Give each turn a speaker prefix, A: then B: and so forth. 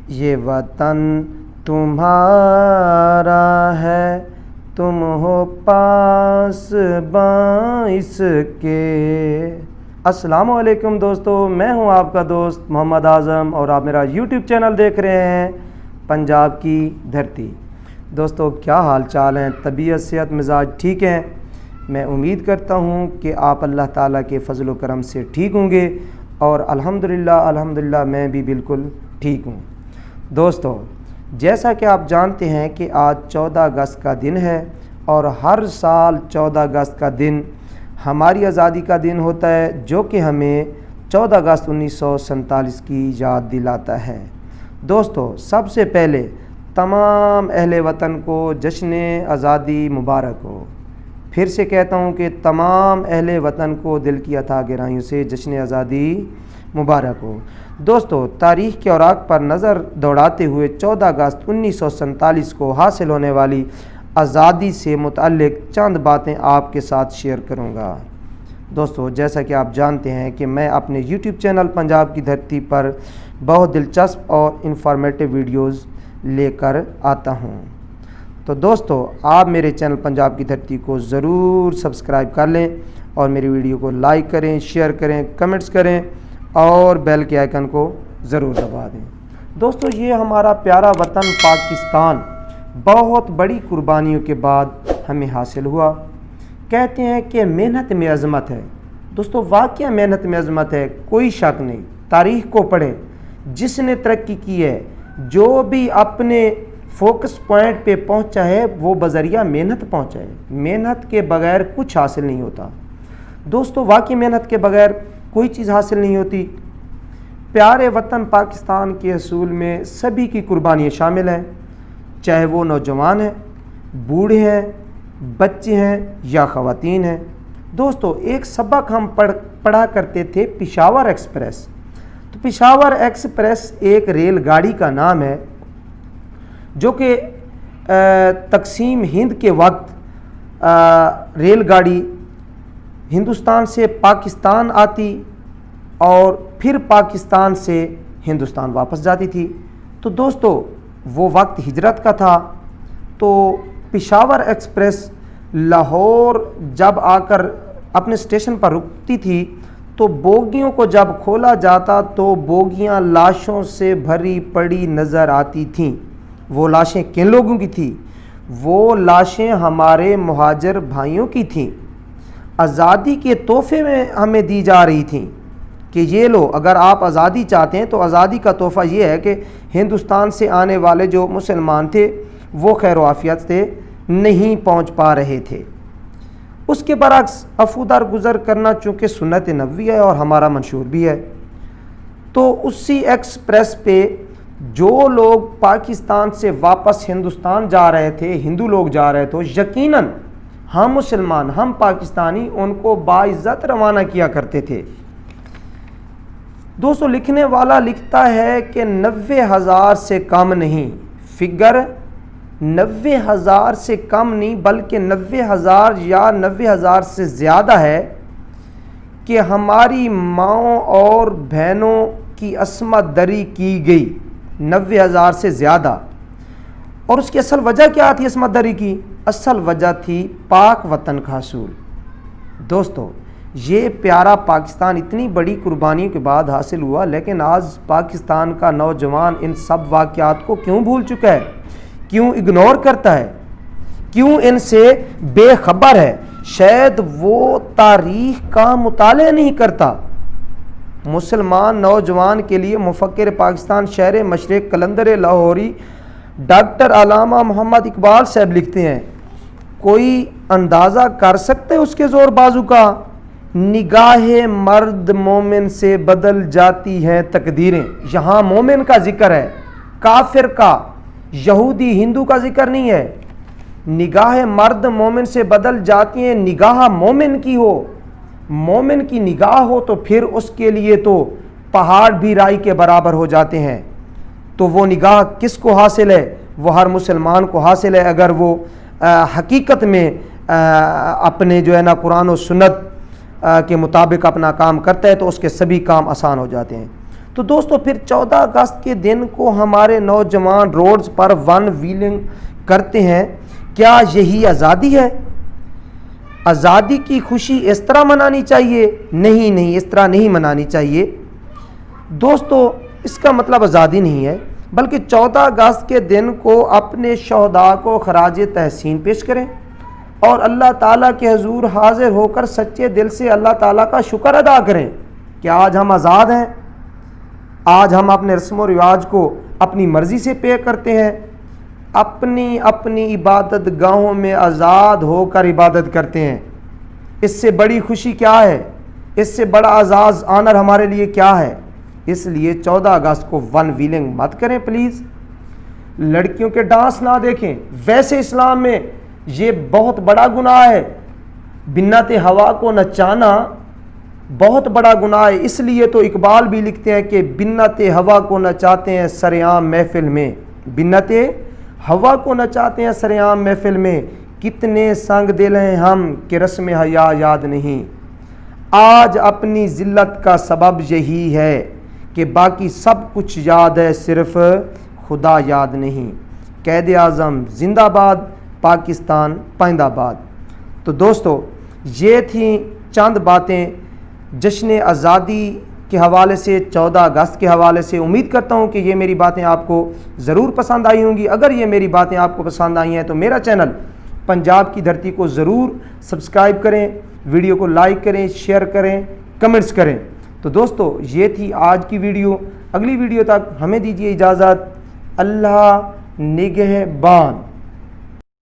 A: یہ وطن تمہارا ہے، تم ہو پاسباں اس کے۔ السلام علیکم دوستو، میں ہوں آپ کا دوست محمد اعظم اور آپ میرا یوٹیوب چینل دیکھ رہے ہیں پنجاب کی دھرتی۔ دوستو کیا حال چال ہیں؟ طبیعت، صحت، مزاج ٹھیک ہیں؟ میں امید کرتا ہوں کہ آپ اللہ تعالیٰ کے فضل و کرم سے ٹھیک ہوں گے اور الحمدللہ میں بھی بالکل ٹھیک ہوں۔ دوستو جیسا کہ آپ جانتے ہیں کہ آج 14 اگست کا دن ہے اور ہر سال 14 اگست کا دن ہماری آزادی کا دن ہوتا ہے، جو کہ ہمیں 14 اگست 1947 کی یاد دلاتا ہے۔ دوستو سب سے پہلے تمام اہل وطن کو جشن آزادی مبارک ہو۔ پھر سے کہتا ہوں کہ تمام اہل وطن کو دل کی عطا گرائیوں سے جشن آزادی مبارک ہو۔ دوستو تاریخ کے اوراق پر نظر دوڑاتے ہوئے 14 اگست 1947 کو حاصل ہونے والی آزادی سے متعلق چند باتیں آپ کے ساتھ شیئر کروں گا۔ دوستو جیسا کہ آپ جانتے ہیں کہ میں اپنے یوٹیوب چینل پنجاب کی دھرتی پر بہت دلچسپ اور انفارمیٹیو ویڈیوز لے کر آتا ہوں، تو دوستو آپ میرے چینل پنجاب کی دھرتی کو ضرور سبسکرائب کر لیں اور میری ویڈیو کو لائک کریں، شیئر کریں، کمنٹس کریں اور بیل کے آئیکن کو ضرور دبا دیں۔ دوستو یہ ہمارا پیارا وطن پاکستان بہت بڑی قربانیوں کے بعد ہمیں حاصل ہوا۔ کہتے ہیں کہ محنت میں عظمت ہے۔ دوستو واقعہ محنت میں عظمت ہے، کوئی شک نہیں۔ تاریخ کو پڑھیں، جس نے ترقی کی ہے، جو بھی اپنے فوکس پوائنٹ پہ پہنچا ہے وہ بذریعہ محنت پہنچا ہے۔ محنت کے بغیر کچھ حاصل نہیں ہوتا۔ دوستو واقعی محنت کے بغیر کوئی چیز حاصل نہیں ہوتی۔ پیارے وطن پاکستان کے حصول میں سبھی کی قربانیاں شامل ہیں، چاہے وہ نوجوان ہیں، بوڑھے ہیں، بچے ہیں یا خواتین ہیں۔ دوستو ایک سبق ہم پڑھا کرتے تھے، پشاور ایکسپریس۔ تو پشاور ایکسپریس ایک ریل گاڑی کا نام ہے جو کہ تقسیم ہند کے وقت ریل گاڑی ہندوستان سے پاکستان آتی اور پھر پاکستان سے ہندوستان واپس جاتی تھی۔ تو دوستو وہ وقت ہجرت کا تھا، تو پشاور ایکسپریس لاہور جب آ کر اپنے اسٹیشن پر رکتی تھی تو بوگیوں کو جب کھولا جاتا تو بوگیاں لاشوں سے بھری پڑی نظر آتی تھیں۔ وہ لاشیں کن لوگوں کی تھیں؟ وہ لاشیں ہمارے مہاجر بھائیوں کی تھیں، آزادی کے تحفے میں ہمیں دی جا رہی تھیں کہ یہ لو، اگر آپ آزادی چاہتے ہیں تو آزادی کا تحفہ یہ ہے کہ ہندوستان سے آنے والے جو مسلمان تھے وہ خیر و عافیت سے نہیں پہنچ پا رہے تھے۔ اس کے برعکس افودار گزر کرنا چونکہ سنت نبوی ہے اور ہمارا منشور بھی ہے، تو اسی ایکسپریس پہ جو لوگ پاکستان سے واپس ہندوستان جا رہے تھے، ہندو لوگ جا رہے تھے، یقیناً ہم مسلمان، ہم پاکستانی ان کو باعزت روانہ کیا کرتے تھے۔ دوستو لکھنے والا لکھتا ہے کہ 90,000 سے کم نہیں، فگر 90,000 سے کم نہیں بلکہ 90,000 یا 90,000 سے زیادہ ہے کہ ہماری ماؤں اور بہنوں کی عصمت دری کی گئی، 90,000 سے زیادہ۔ اور اس کی اصل وجہ کیا تھی عصمت دری کی؟ اصل وجہ تھی پاک وطن کا حصول۔ دوستو یہ پیارا پاکستان اتنی بڑی قربانیوں کے بعد حاصل ہوا، لیکن آج پاکستان کا نوجوان ان سب واقعات کو کیوں بھول چکا ہے؟ کیوں اگنور کرتا ہے؟ کیوں ان سے بے خبر ہے؟ شاید وہ تاریخ کا مطالعہ نہیں کرتا۔ مسلمان نوجوان کے لیے مفکر پاکستان، شہر مشرق، قلندر لاہوری ڈاکٹر علامہ محمد اقبال صاحب لکھتے ہیں، کوئی اندازہ کر سکتے اس کے زور بازو کا؟ نگاہ مرد مومن سے بدل جاتی ہیں تقدیریں۔ یہاں مومن کا ذکر ہے، کافر کا، یہودی ہندو کا ذکر نہیں ہے۔ نگاہ مرد مومن سے بدل جاتی ہیں، نگاہ مومن کی ہو، مومن کی نگاہ ہو تو پھر اس کے لیے تو پہاڑ بھی رائی کے برابر ہو جاتے ہیں۔ تو وہ نگاہ کس کو حاصل ہے؟ وہ ہر مسلمان کو حاصل ہے اگر وہ حقیقت میں اپنے جو ہے نا قرآن و سنت کے مطابق اپنا کام کرتا ہے تو اس کے سبھی کام آسان ہو جاتے ہیں۔ تو دوستو پھر 14 اگست کے دن کو ہمارے نوجوان روڈز پر ون ویلنگ کرتے ہیں، کیا یہی آزادی ہے؟ آزادی کی خوشی اس طرح منانی چاہیے؟ نہیں، اس طرح نہیں منانی چاہیے دوستو۔ اس کا مطلب آزادی نہیں ہے، بلکہ 14 اگست کے دن کو اپنے شہداء کو خراج تحسین پیش کریں اور اللہ تعالیٰ کے حضور حاضر ہو کر سچے دل سے اللہ تعالیٰ کا شکر ادا کریں کہ آج ہم آزاد ہیں، آج ہم اپنے رسم و رواج کو اپنی مرضی سے طے کرتے ہیں، اپنی عبادت گاہوں میں آزاد ہو کر عبادت کرتے ہیں۔ اس سے بڑی خوشی کیا ہے؟ اس سے بڑا اعزاز آنر ہمارے لیے کیا ہے؟ اس لیے 14 اگست کو ون ویلنگ مت کریں پلیز۔ لڑکیوں کے ڈانس نہ دیکھیں، ویسے اسلام میں یہ بہت بڑا گناہ ہے، بنت ہوا کو نچانا بہت بڑا گناہ ہے۔ اس لیے تو اقبال بھی لکھتے ہیں کہ بنت ہوا کو نچاتے ہیں سرعام محفل میں، بنت ہوا کو نچاتے ہیں سرعام محفل میں، کتنے سنگ دل ہیں ہم کہ رسم حیا یاد نہیں۔ آج اپنی ذلت کا سبب یہی ہے کہ باقی سب کچھ یاد ہے، صرف خدا یاد نہیں۔ قائد اعظم زندہ باد، پاکستان پائندہ باد۔ تو دوستو یہ تھیں چند باتیں جشن آزادی کے حوالے سے، 14 اگست کے حوالے سے۔ امید کرتا ہوں کہ یہ میری باتیں آپ کو ضرور پسند آئی ہوں گی۔ اگر یہ میری باتیں آپ کو پسند آئی ہیں تو میرا چینل پنجاب کی دھرتی کو ضرور سبسکرائب کریں، ویڈیو کو لائک کریں، شیئر کریں، کمنٹس کریں۔ تو دوستو یہ تھی آج کی ویڈیو، اگلی ویڈیو تک ہمیں دیجیے اجازت۔ اللہ نگہبان۔